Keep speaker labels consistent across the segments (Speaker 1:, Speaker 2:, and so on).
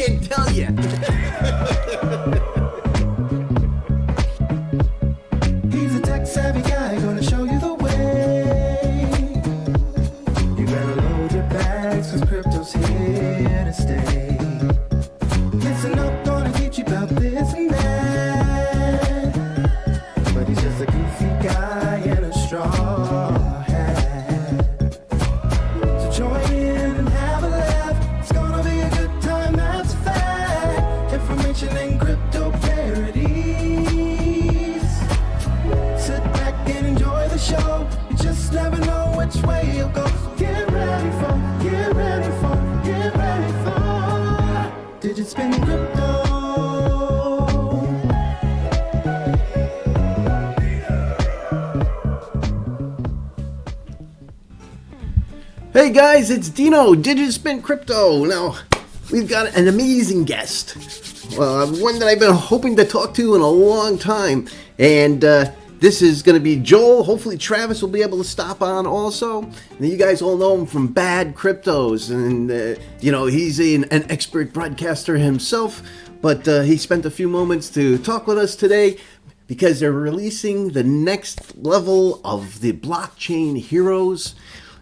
Speaker 1: can't tell you.
Speaker 2: He's a tech-savvy guy, gonna show you the way. You better load your bags, cause crypto's here to stay. Listen up, gonna teach you about this and that. But he's just a goofy guy in a straw hat. So join in and have a laugh. It's gonna be a good time, that's a fact. Information and crypto parodies. Sit back and enjoy the show. You just never know which way you'll go. So get ready for Digitspin Crypto.
Speaker 1: Hey guys, it's Dino, Digitspin Crypto. Now, we've got an amazing guest. One that I've been hoping to talk to in a long time. And this is going to be Joel. Hopefully Travis will be able to stop on also. And you guys all know him from Bad Cryptos. And, he's an expert broadcaster himself. But he spent a few moments to talk with us today because they're releasing the next level of the blockchain heroes.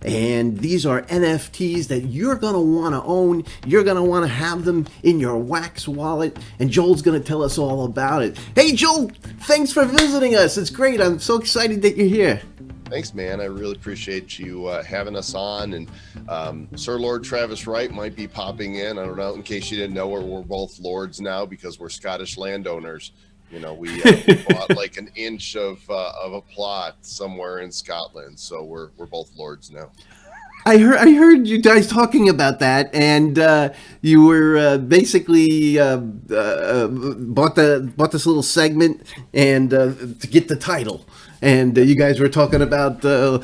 Speaker 1: And these are NFTs that you're going to want to own. You're going to want to have them in your WAX wallet. And Joel's going to tell us all about it. Hey, Joel, thanks for visiting us. It's great. I'm so excited that you're here.
Speaker 3: Thanks, man. I really appreciate you having us on. And Sir Lord Travis Wright might be popping in. I don't know, in case you didn't know, we're both lords now because we're Scottish landowners. We bought like an inch of a plot somewhere in Scotland, so we're both lords now.
Speaker 1: I heard you guys talking about that, and you were basically bought this little segment and to get the title. And you guys were talking about Lord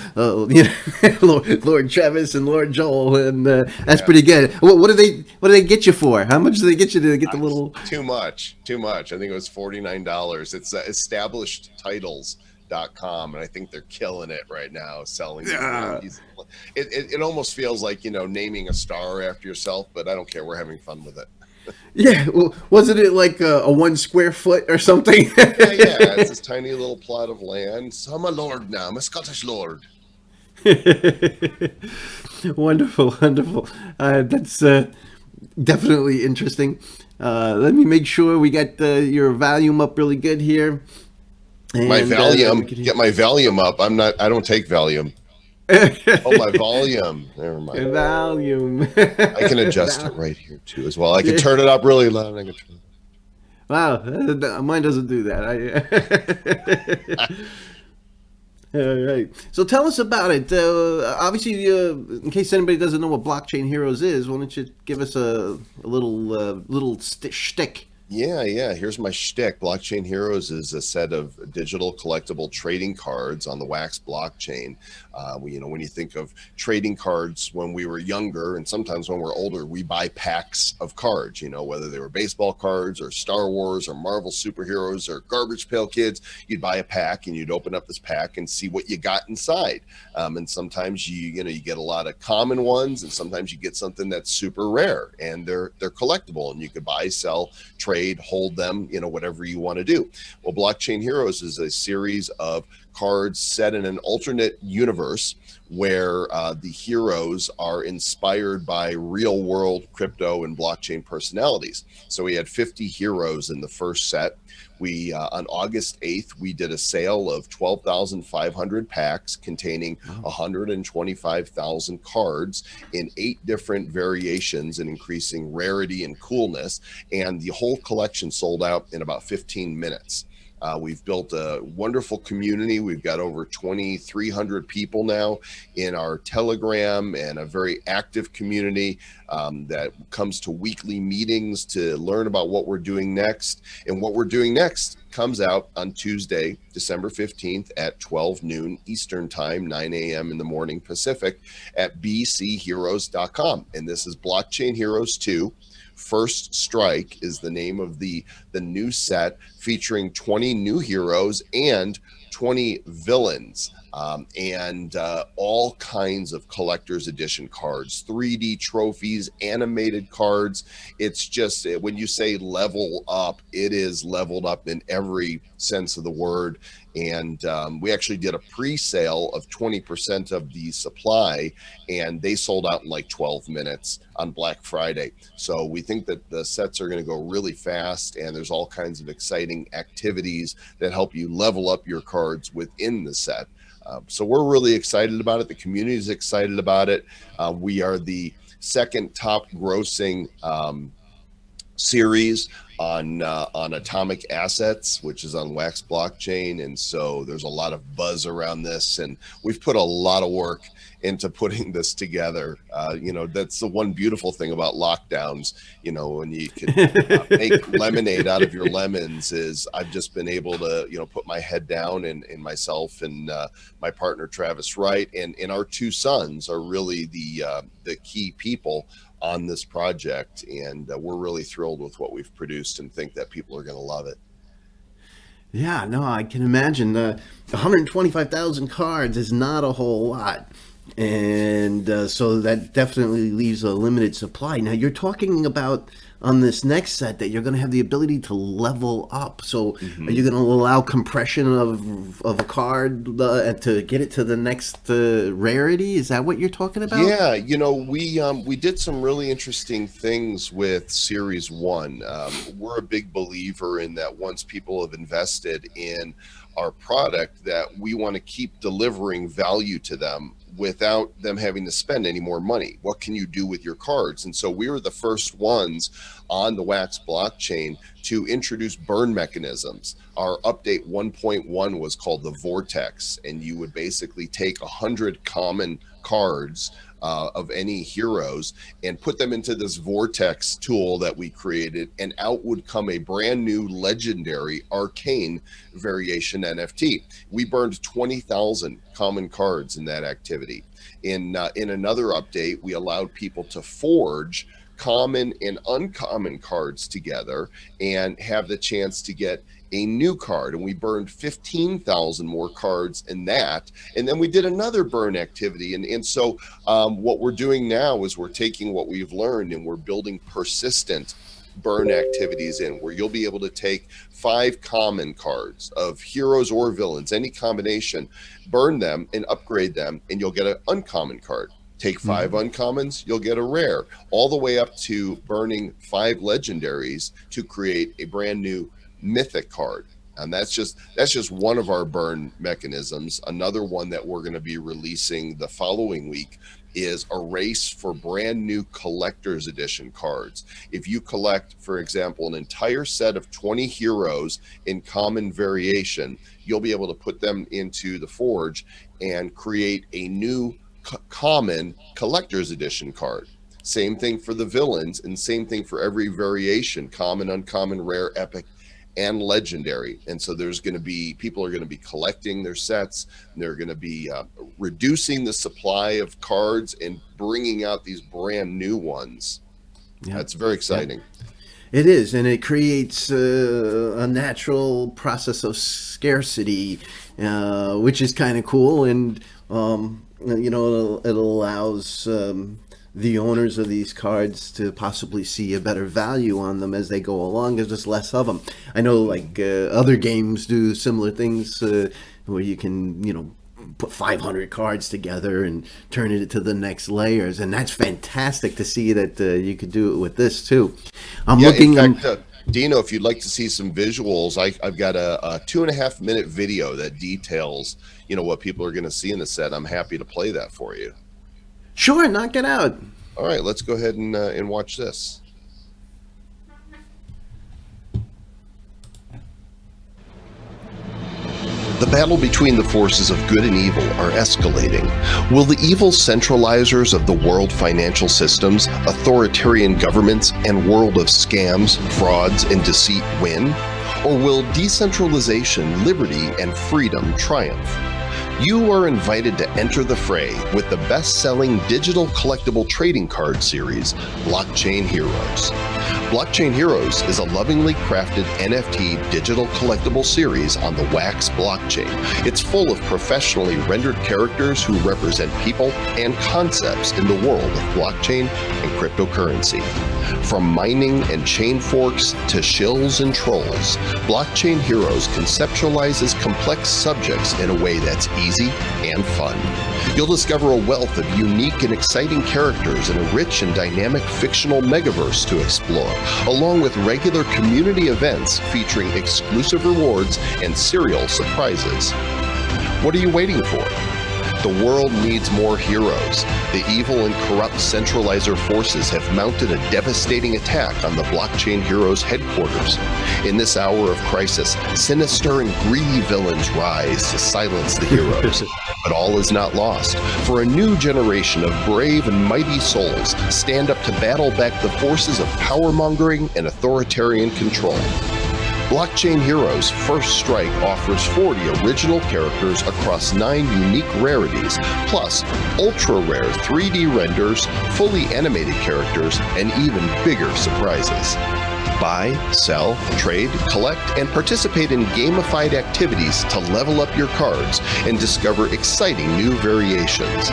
Speaker 1: Travis and Lord Joel, and that's pretty good. What do they get you for? How much do they get you to get the little?
Speaker 3: Too much. I think it was $49. It's establishedtitles.com, and I think they're killing it right now, selling. It almost feels like naming a star after yourself, but I don't care. We're having fun with it.
Speaker 1: Yeah, well, wasn't it like a 1 square foot or something?
Speaker 3: yeah, it's this tiny little plot of land. So I'm a lord now. I'm a Scottish lord.
Speaker 1: Wonderful. That's definitely interesting. Let me make sure we got your volume up really good here. And,
Speaker 3: my Valium, get my Valium up. I don't take Valium. My volume. Never mind.
Speaker 1: Volume.
Speaker 3: I can adjust it right here too as well. I can turn it up really loud. And I can
Speaker 1: Wow, mine doesn't do that. All right. So tell us about it. Obviously, in case anybody doesn't know what Blockchain Heroes is, why don't you give us a little shtick?
Speaker 3: Yeah. Here's my shtick. Blockchain Heroes is a set of digital collectible trading cards on the WAX blockchain. When you think of trading cards when we were younger, and sometimes when we're older, we buy packs of cards, whether they were baseball cards or Star Wars or Marvel superheroes or Garbage Pail Kids. You'd buy a pack and you'd open up this pack and see what you got inside. And sometimes you get a lot of common ones, and sometimes you get something that's super rare, and they're collectible, and you could buy, sell, trade, hold them, whatever you want to do. Well, Blockchain Heroes is a series of cards set in an alternate universe where the heroes are inspired by real world crypto and blockchain personalities. So we had 50 heroes in the first set. We on August 8th, we did a sale of 12,500 packs containing 125,000 cards in 8 different variations and increasing rarity and coolness. And the whole collection sold out in about 15 minutes. We've built a wonderful community. We've got over 2,300 people now in our Telegram, and a very active community that comes to weekly meetings to learn about what we're doing next. And what we're doing next comes out on Tuesday, December 15th at 12 noon Eastern Time, 9 a.m. in the morning Pacific at bcheroes.com. And this is Blockchain Heroes 2. First Strike is the name of the new set, featuring 20 new heroes and 20 villains, and all kinds of collector's edition cards, 3D trophies, animated cards. It's just, when you say level up, it is leveled up in every sense of the word. And we actually did a pre-sale of 20% of the supply, and they sold out in like 12 minutes on Black Friday. So we think that the sets are going to go really fast, and there's all kinds of exciting activities that help you level up your cards within the set. So we're really excited about it. The community is excited about it. We are the second top grossing series on Atomic Assets, which is on Wax blockchain. And so there's a lot of buzz around this, and we've put a lot of work into putting this together. That's the one beautiful thing about lockdowns, when you can make lemonade out of your lemons, is I've just been able to, put my head down, and myself and my partner, Travis Wright, and our two sons are really the key people on this project. And we're really thrilled with what we've produced and think that people are going to love it.
Speaker 1: Yeah, no, I can imagine. 125,000 cards is not a whole lot. And so that definitely leaves a limited supply. Now, you're talking about on this next set that you're going to have the ability to level up. So are you going to allow compression of a card to get it to the next rarity? Is that what you're talking about?
Speaker 3: Yeah, we did some really interesting things with Series 1. We're a big believer in that once people have invested in our product, that we want to keep delivering value to them without them having to spend any more money. What can you do with your cards? And so we were the first ones on the Wax blockchain to introduce burn mechanisms. Our update 1.1 was called the Vortex, and you would basically take 100 common cards of any heroes and put them into this Vortex tool that we created, and out would come a brand new legendary arcane variation NFT. We burned 20,000 common cards in that activity. In another update, we allowed people to forge common and uncommon cards together and have the chance to get a new card, and we burned 15,000 more cards in that. And then we did another burn activity, and so what we're doing now is we're taking what we've learned and we're building persistent burn activities in, where you'll be able to take 5 common cards of heroes or villains, any combination, burn them and upgrade them, and you'll get an uncommon card. Take 5 uncommons, you'll get a rare, all the way up to burning 5 legendaries to create a brand new mythic card. And that's just one of our burn mechanisms. Another one that we're going to be releasing the following week is a race for brand new collector's edition cards. If you collect, for example, an entire set of 20 heroes in common variation, you'll be able to put them into the Forge and create a new common collector's edition card. Same thing for the villains, and same thing for every variation: common, uncommon, rare, epic, and legendary. And so people are going to be collecting their sets, and they're going to be reducing the supply of cards and bringing out these brand new ones. Yeah. That's very exciting.
Speaker 1: It is, and it creates a natural process of scarcity, which is kind of cool. And it allows the owners of these cards to possibly see a better value on them as they go along. There's just less of them. I know, like other games do similar things where you can, put 500 cards together and turn it to the next layers, and that's fantastic to see that you could do it with this too.
Speaker 3: In fact, Dino, if you'd like to see some visuals, I've got a 2.5 minute video that details, what people are going to see in the set. I'm happy to play that for you.
Speaker 1: Sure, knock it out.
Speaker 3: All right, let's go ahead and watch this. The battle between the forces of good and evil are escalating. Will the evil centralizers of the world financial systems, authoritarian governments, and world of scams, frauds, and deceit win? Or will decentralization, liberty, and freedom triumph? You are invited to enter the fray with the best-selling digital collectible trading card series, Blockchain Heroes. Blockchain Heroes is a lovingly crafted NFT digital collectible series on the WAX blockchain. It's full of professionally rendered characters who represent people and concepts in the world of blockchain and cryptocurrency. From mining and chain forks to shills and trolls, Blockchain Heroes conceptualizes complex subjects in a way that's easy and fun. You'll discover a wealth of unique and exciting characters and a rich and dynamic fictional megaverse to explore, along with regular community events featuring exclusive rewards and serial surprises. What are you waiting for? The world needs more heroes. The evil and corrupt centralizer forces have mounted a devastating attack on the Blockchain Heroes headquarters. In this hour of crisis, sinister and greedy villains rise to silence the heroes. But all is not lost, for a new generation of brave and mighty souls stand up to battle back the forces of power-mongering and authoritarian control. Blockchain Heroes First Strike offers 40 original characters across 9 unique rarities, plus ultra-rare 3D renders, fully animated characters, and even bigger surprises. Buy, sell, trade, collect, and participate in gamified activities to level up your cards and discover exciting new variations.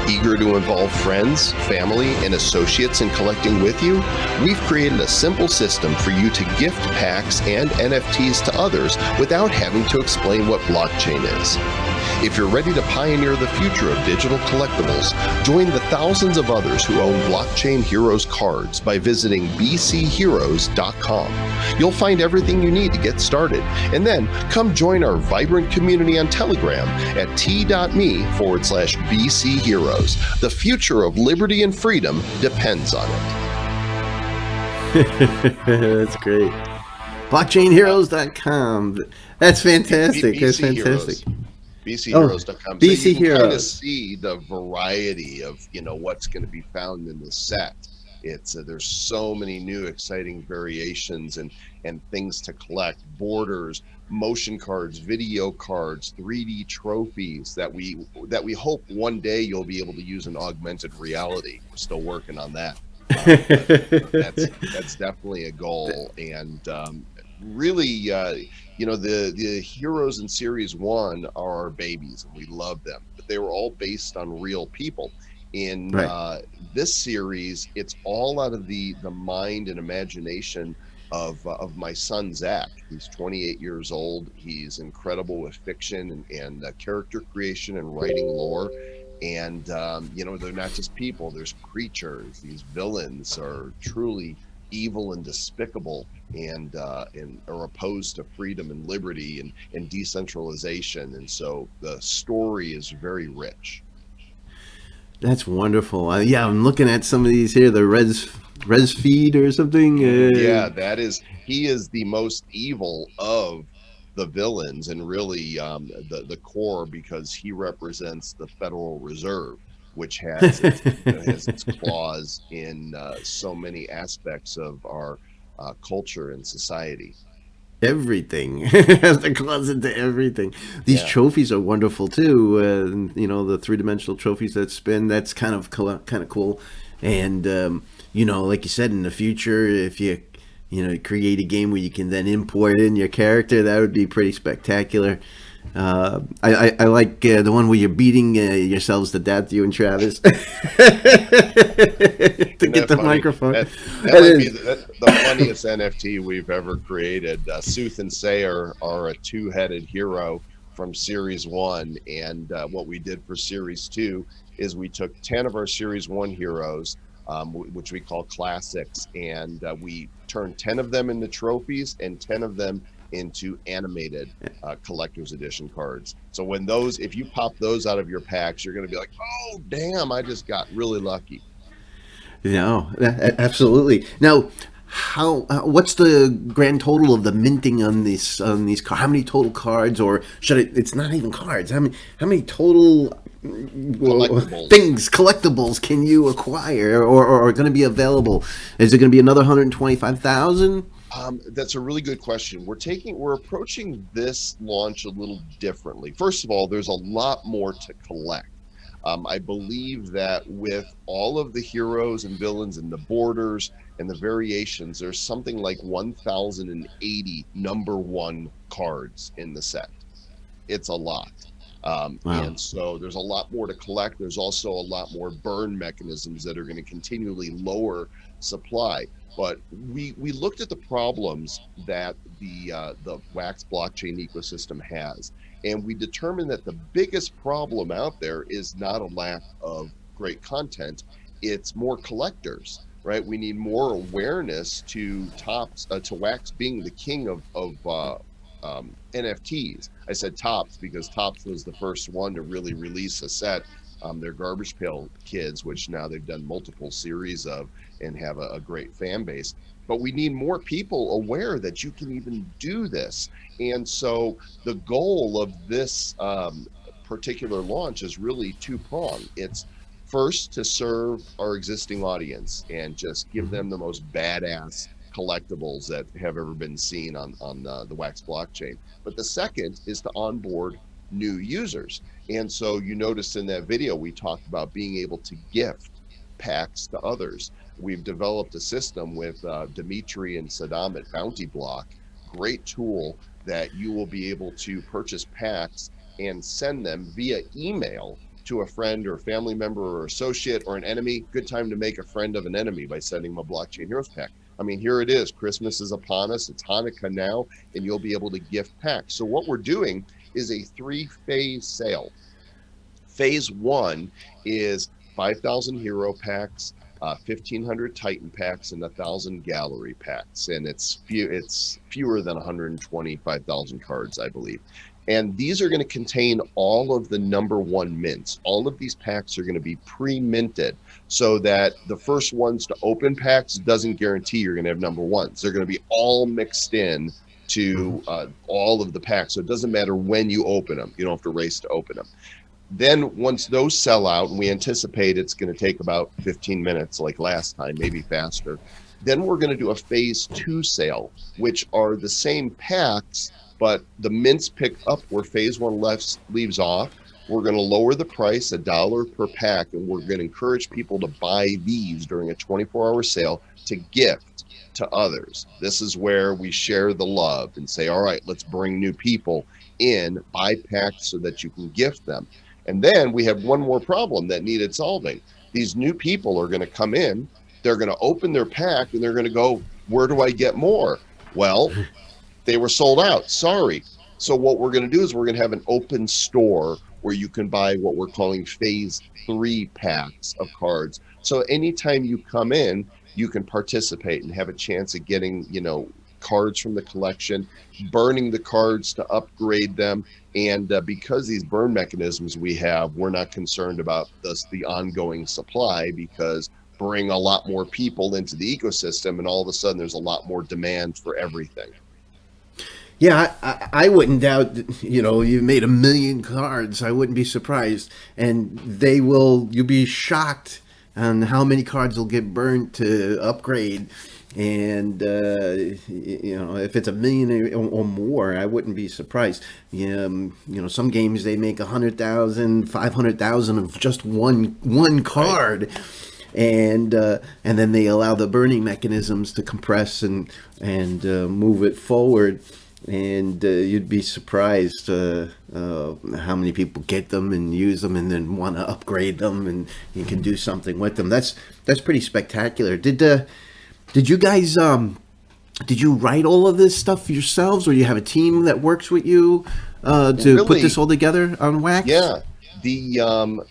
Speaker 3: Eager to involve friends, family, and associates in collecting with you? We've created a simple system for you to gift packs and NFTs to others without having to explain what blockchain is. If you're ready to pioneer the future of digital collectibles, join the thousands of others who own Blockchain Heroes cards by visiting bcheroes.com. You'll find everything you need to get started, and then come join our vibrant community on Telegram at t.me/bcheroes. The future of liberty and freedom depends on it.
Speaker 1: That's great. Blockchainheroes.com. That's fantastic. That's fantastic.
Speaker 3: bcheroes.com.
Speaker 1: BC
Speaker 3: so you can kind of
Speaker 1: Heroes.
Speaker 3: see the variety of what's going to be found in this set. It's there's so many new exciting variations and things to collect: borders, motion cards, video cards, 3D trophies that we hope one day you'll be able to use in augmented reality. We're still working on that. That's definitely a goal. And really, the heroes in Series 1 are our babies, and we love them. But they were all based on real people. In this series, it's all out of the mind and imagination of my son, Zach. He's 28 years old. He's incredible with fiction and character creation and writing lore. And, they're not just people. There's creatures. These villains are truly evil and despicable and are opposed to freedom and liberty and decentralization. And so the story is very rich.
Speaker 1: That's wonderful. I'm looking at some of these here, the res feed or something.
Speaker 3: He is the most evil of the villains, and really the core, because he represents the Federal Reserve, which has its claws in so many aspects of our culture and society.
Speaker 1: Everything has the claws into everything. These trophies are wonderful too. The 3-dimensional trophies that spin. That's kind of cool. And like you said, in the future, if you create a game where you can then import in your character, that would be pretty spectacular. I like the one where you're beating yourselves to death, you and Travis, to get the microphone.
Speaker 3: That might be the funniest NFT we've ever created. Sooth and Sayer are a 2-headed hero from Series 1, and what we did for Series 2 is we took 10 of our Series 1 heroes, which we call classics, and we turned 10 of them into trophies and 10 of them into animated collector's edition cards. So if you pop those out of your packs, you're going to be like, oh damn, I just got really lucky.
Speaker 1: Absolutely. Now, what's the grand total of the minting on these cards? How many total cards, or it's not even cards, how many total collectibles can you acquire or are going to be available? Is it going to be another 125,000?
Speaker 3: That's a really good question. We're approaching this launch a little differently. First of all, there's a lot more to collect. I believe that with all of the heroes and villains and the borders and the variations, there's something like 1,080 number one cards in the set. It's a lot.
Speaker 1: Wow.
Speaker 3: And so there's a lot more to collect. There's also a lot more burn mechanisms that are going to continually lower supply. But we looked at the problems that the Wax blockchain ecosystem has, and we determined that the biggest problem out there is not a lack of great content; it's more collectors. Right? We need more awareness to tops to Wax being the king of NFTs. I said Tops because Tops was the first one to really release a set. They're Garbage Pail Kids, which now they've done multiple series of and have a great fan base. But we need more people aware that you can even do this. And so the goal of this particular launch is really two-pronged. It's first to serve our existing audience and just give them the most badass collectibles that have ever been seen on the Wax blockchain. But the second is to onboard new users. And so you noticed in that video, we talked about being able to gift packs to others. We've developed a system with Dimitri and Saddam at Bounty Block, great tool that you will be able to purchase packs and send them via email to a friend or family member or associate or an enemy. Good time to make a friend of an enemy by sending them a Blockchain Heroes pack. I mean, here it is. Christmas is upon us. It's Hanukkah now, and you'll be able to gift packs. So what we're doing is a 3-phase sale. Phase 1 is 5,000 hero packs, 1,500 Titan packs, and 1,000 gallery packs. And it's fewer than 125,000 cards, I believe. And these are going to contain all of the number one mints. All of these packs are going to be pre-minted so that the first ones to open packs doesn't guarantee you're going to have number ones. They're going to be all mixed in to all of the packs. So it doesn't matter when you open them. You don't have to race to open them. Then once those sell out, and we anticipate it's going to take about 15 minutes like last time, maybe faster, then we're going to do a phase 2 sale, which are the same packs, but the mints pick up where phase 1 leaves off. We're going to lower the price $1 per pack, and we're going to encourage people to buy these during a 24-hour sale to gift to others. This is where we share the love and say, all right, let's bring new people in, buy packs so that you can gift them. And then we have one more problem that needed solving. These new people are going to come in, they're going to open their pack, and they're going to go, where do I get more? Well, they were sold out. Sorry. So what we're going to do is we're going to have an open store where you can buy what we're calling phase 3 packs of cards. So anytime you come in, you can participate and have a chance at getting, cards from the collection, burning the cards to upgrade them. And because these burn mechanisms we have, we're not concerned about the ongoing supply, because bring a lot more people into the ecosystem and all of a sudden there's a lot more demand for everything.
Speaker 1: Yeah, I wouldn't doubt, you've made 1 million cards. I wouldn't be surprised. And you'll be shocked on how many cards will get burnt to upgrade. And, if it's 1 million or more, I wouldn't be surprised. Some games, they make 100,000, 500,000 of just one card. Right. And then they allow the burning mechanisms to compress and move it forward. And you'd be surprised how many people get them and use them and then want to upgrade them, and you can do something with them. That's pretty spectacular. Did you guys did you write all of this stuff yourselves, or you have a team that works with you to put this all together on Wax?
Speaker 3: Yeah.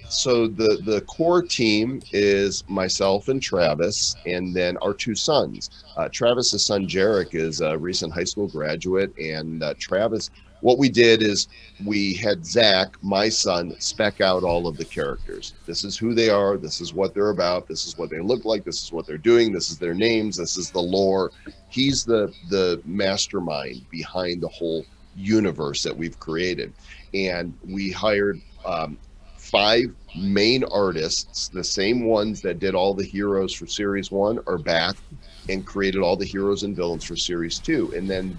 Speaker 3: So the core team is myself and Travis, and then our 2 sons. Travis's son Jarek is a recent high school graduate, and Travis, what we did is we had Zach, my son, spec out all of the characters. This is who they are. This is what they're about. This is what they look like. This is what they're doing. This is their names. This is the lore. He's the mastermind behind the whole universe that we've created. And we hired 5 main artists, the same ones that did all the heroes for Series 1, are back and created all the heroes and villains for Series 2. And then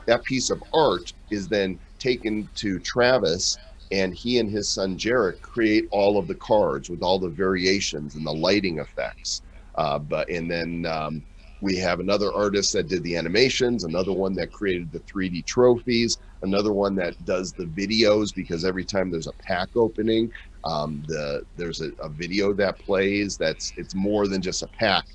Speaker 3: that piece of art is then taken to Travis, and he and his son Jarek create all of the cards with all the variations and the lighting effects. We have another artist that did the animations, another one that created the 3D trophies, another one that does the videos, because every time there's a pack opening, there's a video that plays. It's more than just a pack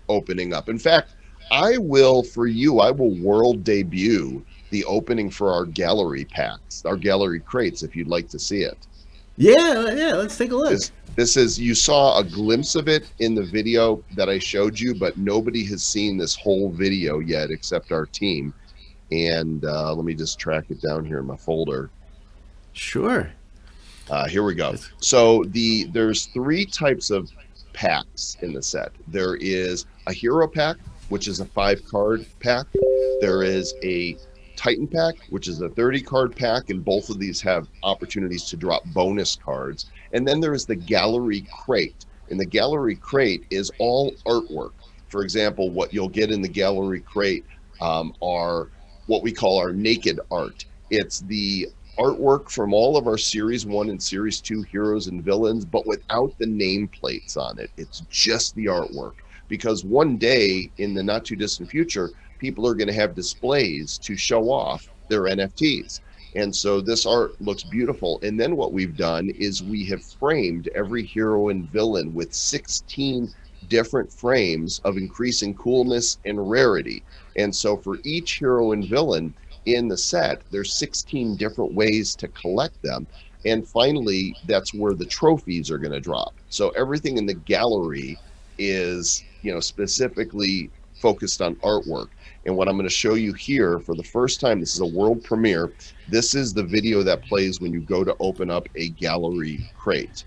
Speaker 3: opening up. In fact, I will world debut the opening for our gallery packs, our gallery crates, if you'd like to see it.
Speaker 1: Yeah, let's take a look.
Speaker 3: This is, you saw a glimpse of it in the video that I showed you, but nobody has seen this whole video yet except our team. And let me just track it down here in my folder.
Speaker 1: Sure.
Speaker 3: Here we go. So there's 3 types of packs in the set. There is a hero pack, which is a 5-card pack. There is a Titan pack, which is a 30-card pack, and both of these have opportunities to drop bonus cards. And then there is the gallery crate, and the gallery crate is all artwork. For example, what you'll get in the gallery crate are what we call our naked art. It's the artwork from all of our Series 1 and Series 2 heroes and villains, but without the nameplates on it. It's just the artwork, because one day in the not too distant future, people are going to have displays to show off their NFTs. And so this art looks beautiful. And then what we've done is we have framed every hero and villain with 16 different frames of increasing coolness and rarity. And so for each hero and villain in the set, there's 16 different ways to collect them. And finally, that's where the trophies are going to drop. So everything in the gallery is, specifically focused on artwork. And what I'm going to show you here for the first time, this is a world premiere. This is the video that plays when you go to open up a gallery crate.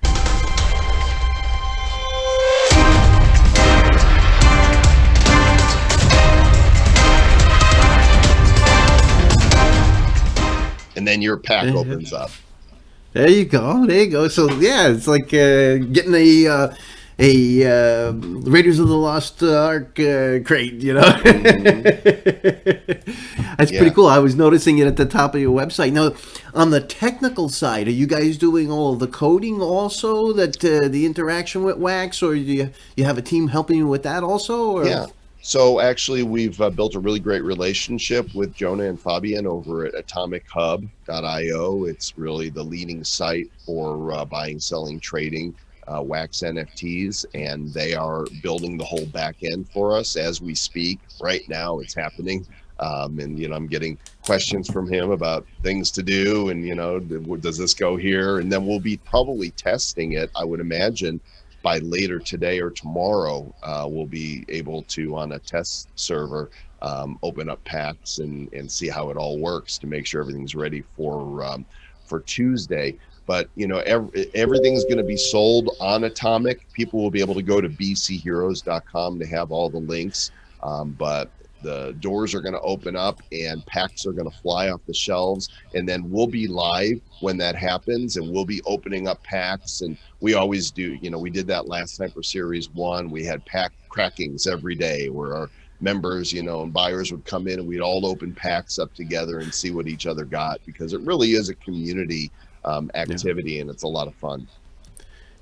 Speaker 3: And then your pack opens up.
Speaker 1: There you go. So yeah, it's like getting a Raiders of the Lost Ark crate,
Speaker 3: Mm-hmm.
Speaker 1: That's pretty cool. I was noticing it at the top of your website. Now, on the technical side, are you guys doing all the coding also, that the interaction with Wax, or do you have a team helping you with that also? Or?
Speaker 3: Yeah. So actually, we've built a really great relationship with Jonah and Fabian over at atomichub.io. It's really the leading site for buying, selling, trading WAX NFTs, and they are building the whole back end for us as we speak. Right now, it's happening. And I'm getting questions from him about things to do, and does this go here? And then we'll be probably testing it, I would imagine, by later today or tomorrow. We'll be able to, on a test server, open up packs and see how it all works to make sure everything's ready for Tuesday. But everything's going to be sold on Atomic. People will be able to go to bcheroes.com to have all the links. But the doors are going to open up and packs are going to fly off the shelves, and then we'll be live when that happens, and we'll be opening up packs. And we always do, we did that last time for Series 1. We had pack crackings every day where our members, and buyers would come in, and we'd all open packs up together and see what each other got, because it really is a community activity, and it's a lot of fun.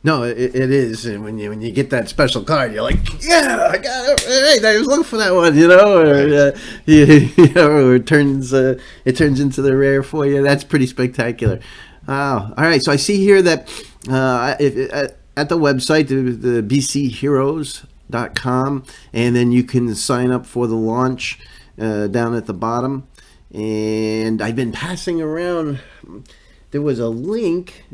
Speaker 1: No, it is, and when you get that special card, you're like, yeah, I got it. Hey, I was looking for that one, or it turns into the rare for you. That's pretty spectacular. All right, so I see here that at the website, the bcheroes.com, and then you can sign up for the launch down at the bottom. And I've been passing around. There was a link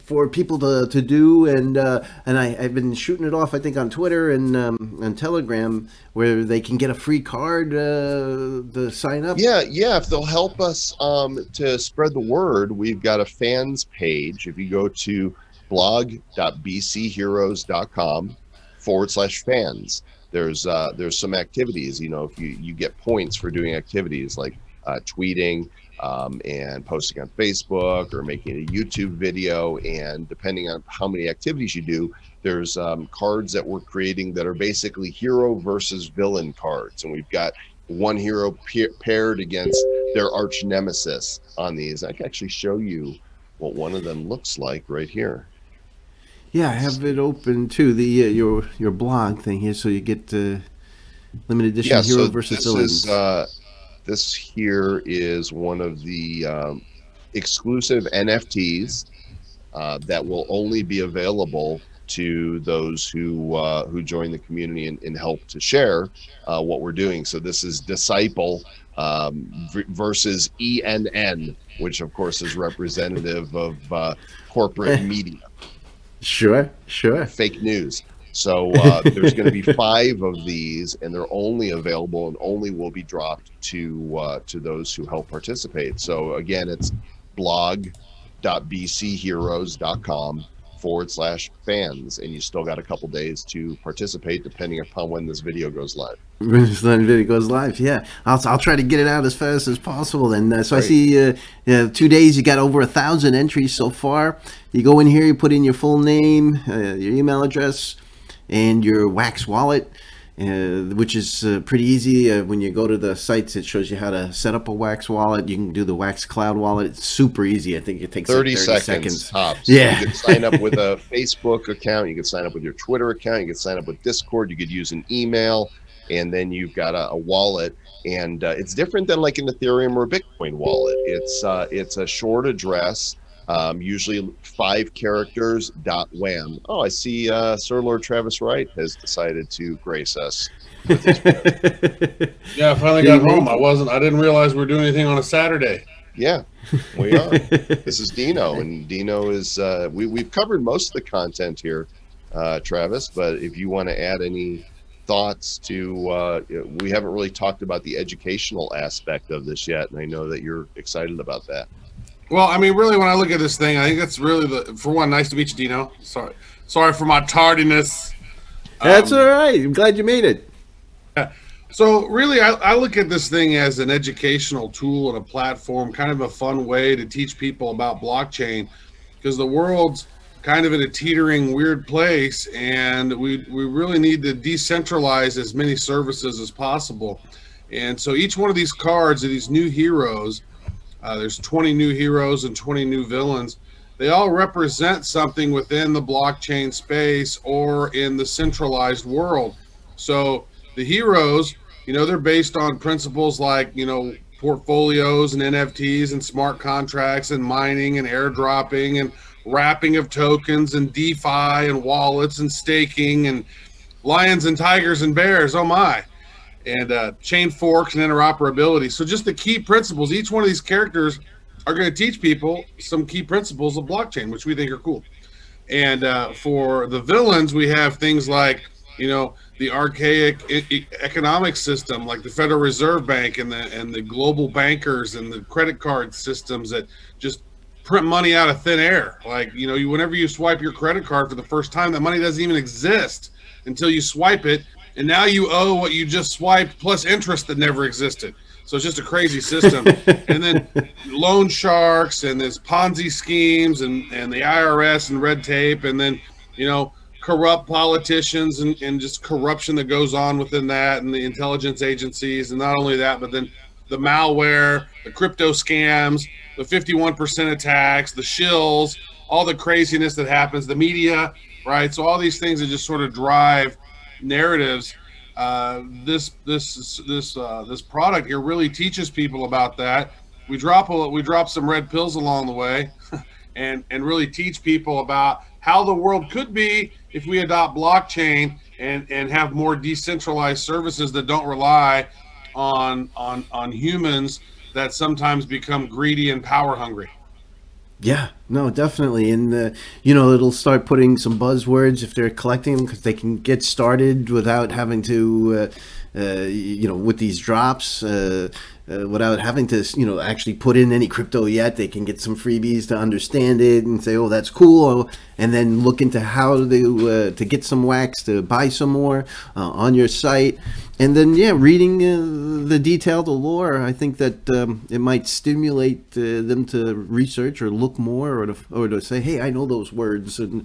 Speaker 1: for people to do, and I've been shooting it off, I think, on Twitter and Telegram, where they can get a free card to sign up.
Speaker 3: Yeah, if they'll help us to spread the word, we've got a fans page. If you go to blog.bcheroes.com/fans, there's some activities. If you get points for doing activities like tweeting and posting on Facebook or making a YouTube video. And depending on how many activities you do, there's cards that we're creating that are basically hero versus villain cards. And we've got one hero paired against their arch nemesis on these. I can actually show you what one of them looks like right here.
Speaker 1: Yeah, I have it open too. The your blog thing here, so you get limited edition hero versus villains.
Speaker 3: This here is one of the exclusive NFTs that will only be available to those who join the community and help to share what we're doing. So this is Disciple versus ENN, which of course is representative of corporate media.
Speaker 1: Sure.
Speaker 3: Fake news. So there's going to be 5 of these, and they're only available and only will be dropped to those who help participate. So again, it's blog.bcheroes.com/fans, and you still got a couple days to participate depending upon when this video goes live.
Speaker 1: When this video goes live, yeah, I'll try to get it out as fast as possible. And so I see 2 days, you got over 1,000 entries so far. You go in here, you put in your full name, your email address, and your Wax wallet, which is pretty easy. When you go to the sites, it shows you how to set up a Wax wallet. You can do the Wax Cloud wallet. It's super easy. I think it takes
Speaker 3: 30
Speaker 1: like 30
Speaker 3: seconds tops.
Speaker 1: Yeah.
Speaker 3: You can sign up with a Facebook account. You can sign up with your Twitter account. You can sign up with Discord. You could use an email, and then you've got a wallet. And it's different than like an Ethereum or a Bitcoin wallet. It's a short address. Usually 5 characters, .wham. Oh, I see Sir Lord Travis Wright has decided to grace us with his
Speaker 4: Yeah, I finally got home. I didn't realize we were doing anything on a Saturday.
Speaker 3: Yeah, we are. This is Dino, and Dino is we've covered most of the content here, Travis, but if you want to add any thoughts to we haven't really talked about the educational aspect of this yet, and I know that you're excited about that.
Speaker 4: Well, I mean, really, when I look at this thing, I think that's really for one, nice to meet you, Dino. Sorry for my tardiness.
Speaker 1: That's all right. I'm glad you made it.
Speaker 4: So really, I look at this thing as an educational tool and a platform, kind of a fun way to teach people about blockchain, because the world's kind of in a teetering, weird place, and we really need to decentralize as many services as possible. And so each one of these cards are these new heroes. There's 20 new heroes and 20 new villains. They all represent something within the blockchain space or in the centralized world. So the heroes, they're based on principles like, portfolios and NFTs and smart contracts and mining and airdropping and wrapping of tokens and DeFi and wallets and staking and lions and tigers and bears. Oh my. And chain forks and interoperability. So just the key principles, each one of these characters are going to teach people some key principles of blockchain, which we think are cool. And for the villains, we have things like, the archaic economic system, like the Federal Reserve Bank and the global bankers and the credit card systems that just print money out of thin air. Like, whenever you swipe your credit card for the first time, that money doesn't even exist until you swipe it. And now you owe what you just swiped plus interest that never existed. So it's just a crazy system. And then loan sharks and there's Ponzi schemes and the IRS and red tape. And then, corrupt politicians and just corruption that goes on within that and the intelligence agencies. And not only that, but then the malware, the crypto scams, the 51% attacks, the shills, all the craziness that happens, the media, right? So all these things that just sort of drive narratives. This product here really teaches people about that. We drop some red pills along the way, and really teach people about how the world could be if we adopt blockchain and have more decentralized services that don't rely on humans that sometimes become greedy and power hungry.
Speaker 1: Yeah, no, definitely. And, it'll start putting some buzzwords if they're collecting them, because they can get started without having to, with these drops. without having to, actually put in any crypto yet. They can get some freebies to understand it and say, oh, that's cool, and then look into how to get some wax, to buy some more on your site. And then, reading the detailed lore, I think that it might stimulate them to research or look more, or to say, hey, I know those words, and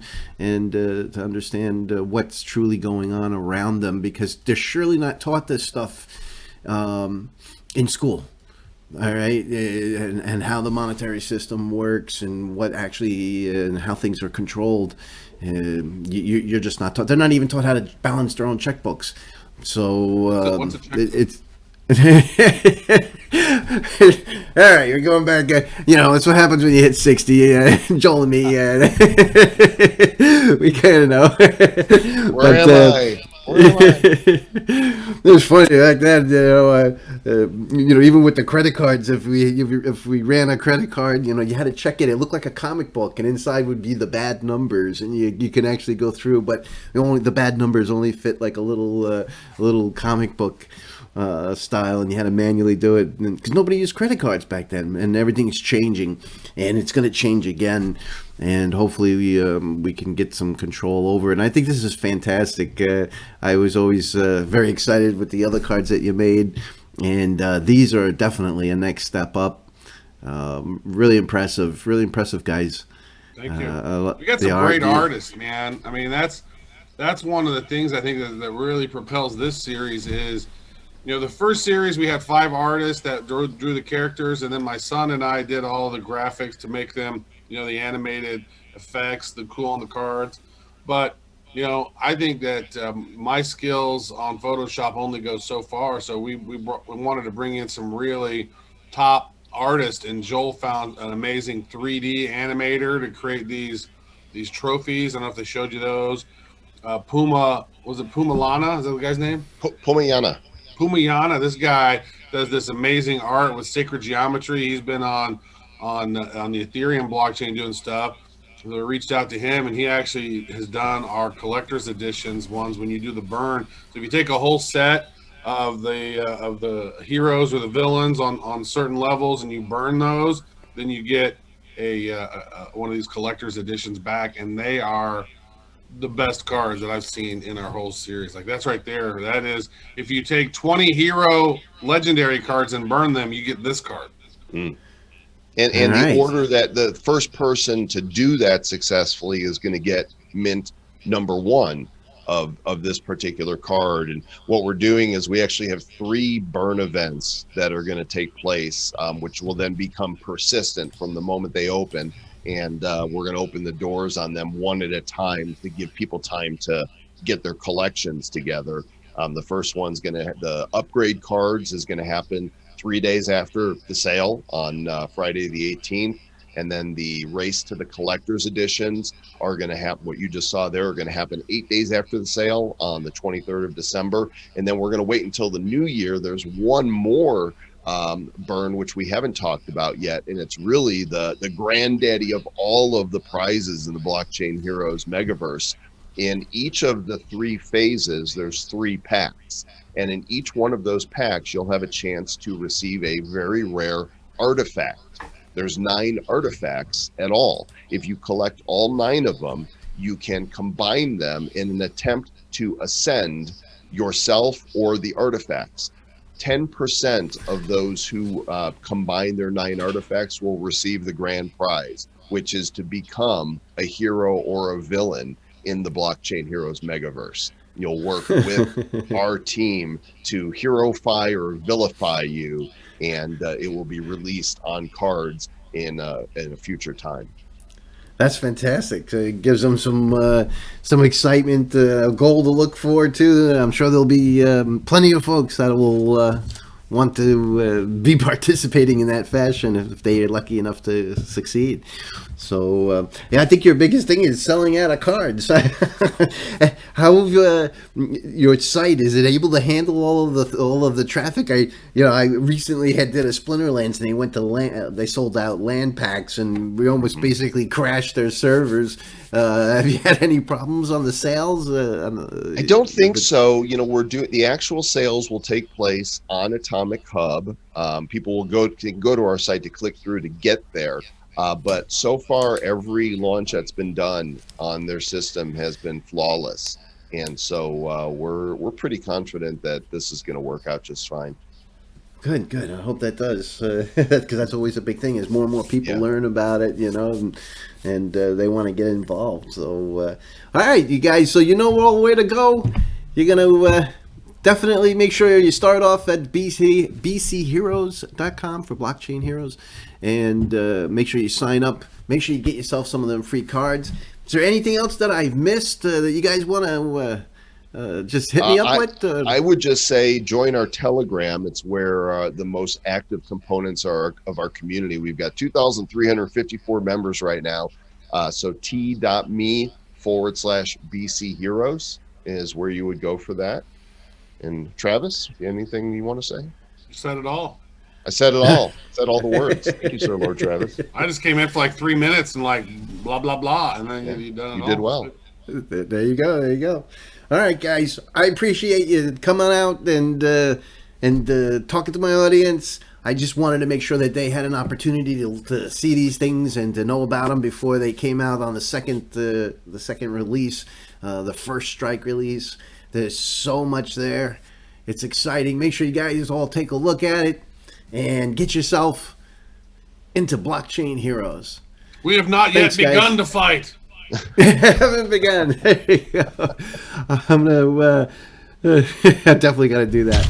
Speaker 1: to understand what's truly going on around them, because they're surely not taught this stuff in school. All right, and how the monetary system works, and what actually and how things are controlled. You're just not taught. They're not even taught how to balance their own checkbooks. So it's all right. You're going back. It's what happens when you hit 60. Joel and me, we kind of know.
Speaker 3: Where am I?
Speaker 1: It was funny back then, even with the credit cards. If we ran a credit card, you had to check it. It looked like a comic book, and inside would be the bad numbers, and you can actually go through. But the bad numbers only fit like a little comic book style, and you had to manually do it because nobody used credit cards back then. And everything's changing, and it's going to change again. And hopefully we can get some control over it. And I think this is fantastic. I was always very excited with the other cards that you made, and these are definitely a next step up. Really impressive guys.
Speaker 4: Thank you. We got some great artists, man. I mean, that's one of the things I think that really propels this series is, the first series we had 5 artists that drew the characters, and then my son and I did all the graphics to make them, the animated effects, the cool on the cards. But, I think that my skills on Photoshop only go so far. So we wanted to bring in some really top artists, and Joel found an amazing 3D animator to create these trophies. I don't know if they showed you those. Pumalana? Is that the guy's name? Pumayana. This guy does this amazing art with sacred geometry. He's been on the Ethereum blockchain doing stuff. So we reached out to him, and he actually has done our collector's editions ones when you do the burn. So if you take a whole set of the heroes or the villains on certain levels and you burn those, then you get one of these collector's editions back, and they are the best cards that I've seen in our whole series. Like, that's right there. That is, if you take 20 hero legendary cards and burn them, you get this card.
Speaker 3: And the order that the first person to do that successfully is going to get mint number 1 of this particular card. And what we're doing is we actually have 3 burn events that are going to take place, which will then become persistent from the moment they open. And we're going to open the doors on them one at a time to give people time to get their collections together. The first one's the upgrade cards is going to happen 3 days after the sale on Friday the 18th. And then the race to the collector's editions are going to happen. What you just saw there are going to happen 8 days after the sale on the 23rd of December. And then we're going to wait until the new year. There's one more burn, which we haven't talked about yet. And it's really the granddaddy of all of the prizes in the Blockchain Heroes Megaverse. In each of the 3 phases, there's 3 packs. And in each one of those packs, you'll have a chance to receive a very rare artifact. There's 9 artifacts at all. If you collect all 9 of them, you can combine them in an attempt to ascend yourself or the artifacts. 10% of those who combine their 9 artifacts will receive the grand prize, which is to become a hero or a villain in the Blockchain Heroes Megaverse. You'll work with our team to heroify or vilify you, and it will be released on cards in a future time.
Speaker 1: That's fantastic. It gives them some excitement, a goal to look forward to. I'm sure there'll be plenty of folks that will want to be participating in that fashion if they are lucky enough to succeed. So yeah, I think your biggest thing is selling out of cards. How your site, is it able to handle all of the traffic? I recently did a Splinterlands, and they went to they sold out land packs, and we almost basically crashed their servers. Have you had any problems on the sales?
Speaker 3: I don't think so. We're doing the actual sales will take place on Atomic Hub. People will go to our site to click through to get there. But so far, every launch that's been done on their system has been flawless, and so we're pretty confident that this is going to work out just fine.
Speaker 1: Good. I hope that does, because that's always a big thing. As more and more people learn about it, and they want to get involved. So, all right, you guys. So all where to go. You're gonna definitely make sure you start off at bcheroes.com for Blockchain Heroes, and make sure you sign up. Make sure you get yourself some of them free cards. Is there anything else that I've missed that you guys want to? Just hit me up with.
Speaker 3: I would just say join our Telegram. It's where the most active components are of our community. We've got 2,354 members right now. So t.me/BC Heroes is where you would go for that. And Travis, anything you want to say?
Speaker 4: You said it all.
Speaker 3: I said it all. Said all the words. Thank you, sir, Lord Travis.
Speaker 4: I just came in for like 3 minutes and like blah blah blah, and then you done it
Speaker 3: You
Speaker 4: all.
Speaker 3: did well.
Speaker 1: There you go. All right, guys. I appreciate you coming out and talking to my audience. I just wanted to make sure that they had an opportunity to see these things and to know about them before they came out on the second release, the first strike release. There's so much there. It's exciting. Make sure you guys all take a look at it and get yourself into Blockchain Heroes.
Speaker 4: We have not yet begun to fight.
Speaker 1: Haven't begun. There you go. I'm definitely got to do that.